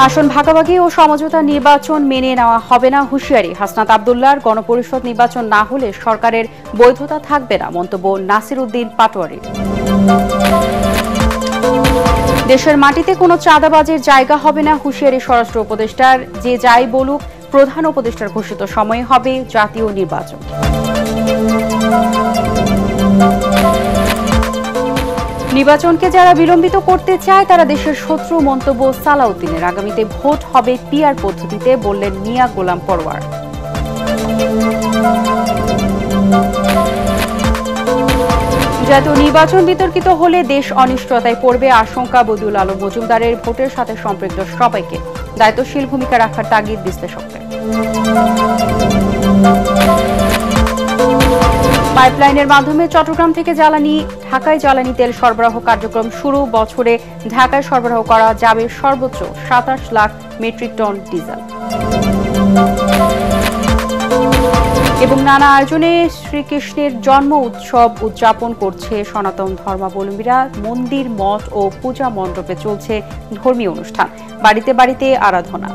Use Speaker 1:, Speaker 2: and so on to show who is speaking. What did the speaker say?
Speaker 1: আসন ভাগাভাগি ও সমঝোতা নির্বাচন মেনে নেওয়া হবে না হুঁশিয়ারি হাসনাত আব্দুল্লাহর। গণপরিষদ নির্বাচন না হলে সরকারের বৈধতা থাকবে না, মন্তব্য নাসির উদ্দিন পাটোয়ারির। দেশের মাটিতে কোনো চাঁদাবাজের জায়গা হবে না হুঁশিয়ারি স্বরাষ্ট্র উপদেষ্টার। যে যাই বলুক, প্রধান উপদেষ্টার ঘোষিত সময়ে হবে জাতীয় নির্বাচন। নির্বাচনকে যারা বিলম্বিত করতে চায় তারা দেশের শত্রু, মন্তব্য সালাউদ্দিনের। আগামীতে ভোট হবে পিআর পদ্ধতিতে, বললেন মিয়া গোলাম পরওয়ার। জাতীয় নির্বাচন বিতর্কিত হলে দেশ অনিশ্চয়তায় পড়বে, আশঙ্কা বদিউল আলম মজুমদারের। ভোটের সাথে সম্পৃক্ত সবাইকে দায়িত্বশীল ভূমিকা রাখার তাগিদ বিশ্লেষকদের। পাইপলাইনের মাধ্যমে চট্টগ্রাম থেকে ঢাকায় জ্বালানি তেল সরবরাহ কার্যক্রম শুরু। বছরে ঢাকায় সরবরাহ করা যাবে সর্বোচ্চ ২৭ লাখ মেট্রিক টন ডিজেল। এবং নানা আয়োজনে শ্রীকৃষ্ণের জন্ম উৎসব উদযাপন করছে সনাতন ধর্মাবলম্বীরা। মন্দির, মঠ ও পূজা মণ্ডপে চলছে ধর্মীয় অনুষ্ঠান, বাড়িতে বাড়িতে আরাধনা।